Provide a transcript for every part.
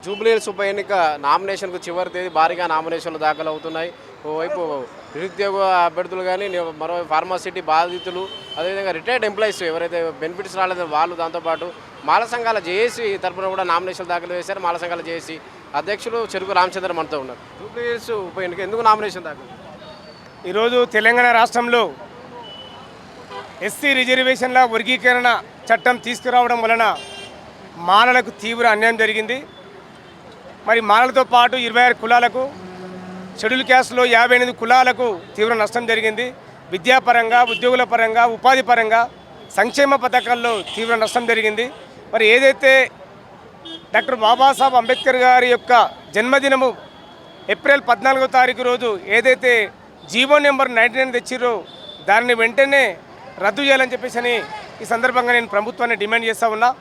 జూబ్లీహిల్స్ ఉప ఎన్నిక నామినేషన్కు చివరి తేదీ భారీగా నామినేషన్లు దాఖలు అవుతున్నాయి. ఓవైపు నిరుద్యోగ అభ్యర్థులు కానీ మరో ఫార్మాసిటీ బాధితులు అదేవిధంగా రిటైర్డ్ ఎంప్లాయీస్ ఎవరైతే బెనిఫిట్స్ రాలేదో వాళ్ళు, దాంతోపాటు మాల సంఘాల జేఏసీ తరఫున కూడా నామినేషన్లు దాఖలు చేశారు. మాల సంఘాల జేఏసీ అధ్యక్షులు చెరుకు రామచంద్ర మనతో ఉన్నారు. జూబ్లీహిల్స్ ఉప ఎన్నిక ఎందుకు నామినేషన్ దాఖలు? ఈరోజు తెలంగాణ రాష్ట్రంలో ఎస్సీ రిజర్వేషన్ల వర్గీకరణ చట్టం తీసుకురావడం వలన మాలలకు తీవ్ర అన్యాయం జరిగింది. మరి మాలలతో పాటు 26 కులాలకు, షెడ్యూల్ క్యాస్ట్లో 58 కులాలకు తీవ్ర నష్టం జరిగింది. విద్యాపరంగా, ఉద్యోగుల పరంగా, ఉపాధి పరంగా, సంక్షేమ పథకాల్లో తీవ్ర నష్టం జరిగింది. మరి ఏదైతే డాక్టర్ బాబాసాహెబ్ అంబేద్కర్ గారి యొక్క జన్మదినము ఏప్రిల్ 14వ తారీఖు రోజు ఏదైతే జీవో నెంబర్ 99 తెచ్చిరో దాన్ని వెంటనే రద్దు చేయాలని చెప్పేసి ఈ సందర్భంగా నేను ప్రభుత్వాన్ని డిమాండ్ చేస్తూ ఉన్నా.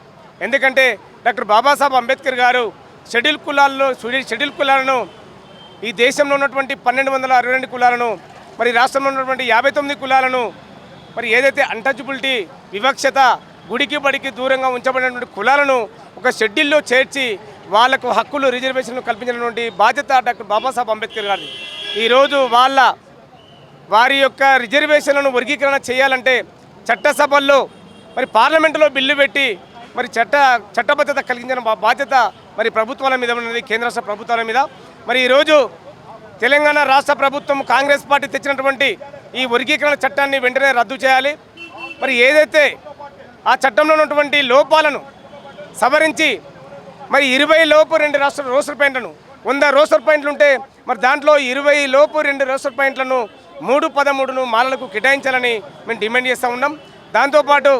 ఎందుకంటే డాక్టర్ బాబాసాహెబ్ అంబేద్కర్ గారు షెడ్యూల్ కులాలను ఈ దేశంలో ఉన్నటువంటి 1262 కులాలను, మరి రాష్ట్రంలో ఉన్నటువంటి 59 కులాలను, మరి ఏదైతే అన్టచబిలిటీ, వివక్షత, గుడికి బడికి దూరంగా ఉంచబడినటువంటి కులాలను ఒక షెడ్యూల్లో చేర్చి వాళ్లకు హక్కులు, రిజర్వేషన్లు కల్పించినటువంటి బాధ్యత డాక్టర్ బాబాసాహెబ్ అంబేద్కర్ గారిది. ఈరోజు వారి యొక్క రిజర్వేషన్లను వర్గీకరణ చేయాలంటే చట్టసభల్లో, మరి పార్లమెంటులో బిల్లు పెట్టి మరి చట్టబద్ధత కలిగించిన బాధ్యత మరి ప్రభుత్వాల మీద ఉన్నది, కేంద్ర రాష్ట్ర ప్రభుత్వాల మీద. మరి ఈరోజు తెలంగాణ రాష్ట్ర ప్రభుత్వం, కాంగ్రెస్ పార్టీ తెచ్చినటువంటి ఈ వర్గీకరణ చట్టాన్ని వెంటనే రద్దు చేయాలి. మరి ఏదైతే ఆ చట్టంలో ఉన్నటువంటి లోపాలను సవరించి మరి 20 లోపు 2 రోస్టర్ పాయింట్లను, 100 రోస్టర్ పాయింట్లు ఉంటే మరి దాంట్లో 20 లోపు 2 రోస్టర్ పాయింట్లను 313ను మాలలకు కేటాయించాలని మేము డిమాండ్ చేస్తూ ఉన్నాం. దాంతోపాటు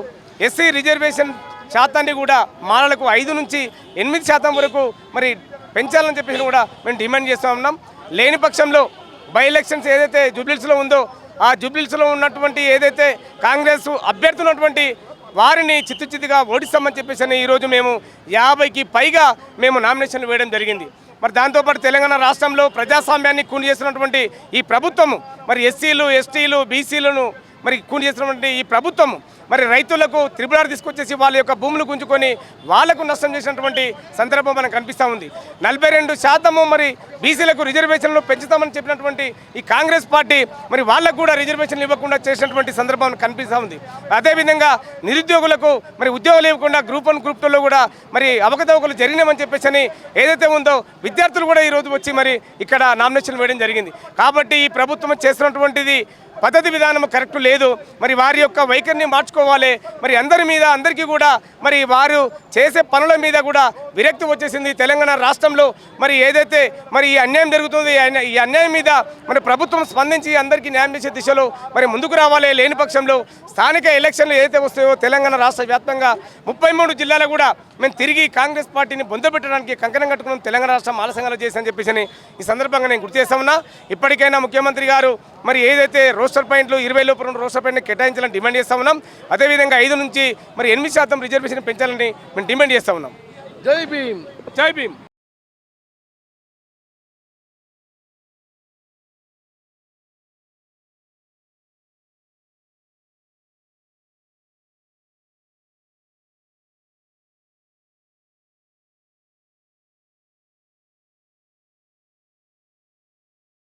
ఎస్సీ రిజర్వేషన్ శాతాన్ని కూడా మాలలకు 5 నుంచి 8% వరకు మరి పెంచాలని చెప్పేసి కూడా మేము డిమాండ్ చేస్తూ ఉన్నాం. లేని పక్షంలో బై ఎలక్షన్స్ ఏదైతే జూబ్లీహిల్స్లో ఉందో ఆ జూబ్లీహిల్స్లో ఉన్నటువంటి ఏదైతే కాంగ్రెస్ అభ్యర్థులు ఉన్నటువంటి వారిని చిత్తుచిత్తుగా ఓడిస్తామని చెప్పేసి ఈరోజు మేము 50కి పైగా మేము నామినేషన్లు వేయడం జరిగింది. మరి దాంతోపాటు తెలంగాణ రాష్ట్రంలో ప్రజాస్వామ్యాన్ని కూని చేస్తున్నటువంటి ఈ ప్రభుత్వము, మరి ఎస్సీలు, ఎస్టీలు, బీసీలను మరి కూని చేసినటువంటి ఈ ప్రభుత్వము మరి రైతులకు త్రిపురాలు తీసుకొచ్చేసి వాళ్ళ యొక్క భూములు గుంజుకొని వాళ్లకు నష్టం చేసినటువంటి సందర్భం మనకు కనిపిస్తూ ఉంది. 42% మరి బీసీలకు రిజర్వేషన్లు పెంచుతామని చెప్పినటువంటి ఈ కాంగ్రెస్ పార్టీ మరి వాళ్ళకు కూడా రిజర్వేషన్లు ఇవ్వకుండా చేసినటువంటి సందర్భం కనిపిస్తూ ఉంది. అదేవిధంగా నిరుద్యోగులకు మరి ఉద్యోగాలు ఇవ్వకుండా గ్రూప్ 1, గ్రూప్ 2లో కూడా మరి అవకతవకలు జరిగినామని చెప్పేసి ఏదైతే ఉందో విద్యార్థులు కూడా ఈరోజు వచ్చి మరి ఇక్కడ నామినేషన్ వేయడం జరిగింది. కాబట్టి ఈ ప్రభుత్వం చేస్తున్నటువంటిది పద్ధతి విధానం కరెక్ట్ లేదు. మరి వారి యొక్క వైఖరిని మార్చుకోవాలి. మరి అందరికీ కూడా మరి వారు చేసే పనుల మీద కూడా విరక్తి వచ్చేసింది. తెలంగాణ రాష్ట్రంలో మరి ఏదైతే మరి ఈ అన్యాయం జరుగుతుంది, ఈ అన్యాయం మీద మరి ప్రభుత్వం స్పందించి అందరికీ న్యాయం చేసే దిశలో మరి ముందుకు రావాలి. లేని పక్షంలో స్థానిక ఎలక్షన్లు ఏదైతే వస్తాయో తెలంగాణ రాష్ట్ర వ్యాప్తంగా 33 జిల్లాలు కూడా మేము తిరిగి కాంగ్రెస్ పార్టీని బొందబెట్టడానికి కంకణం కట్టుకున్నాం. తెలంగాణ రాష్ట్రం మాల సంఘాలు చేశామని చెప్పేసి ఈ సందర్భంగా నేను గుర్తు చేస్తా ఉన్నా. ఇప్పటికైనా ముఖ్యమంత్రి గారు మరి ఏదైతే రోస్టర్ పాయింట్లు 20 లోపు 2 రోస్టర్ పాయింట్లు కేటాయించాలని డిమాండ్ చేస్తూ ఉన్నాం. అదేవిధంగా 5 నుంచి మరి 8% రిజర్వేషన్ పెంచాలని మేము డిమాండ్ చేస్తూ ఉన్నాం. జై భీమ్, జై భీమ్.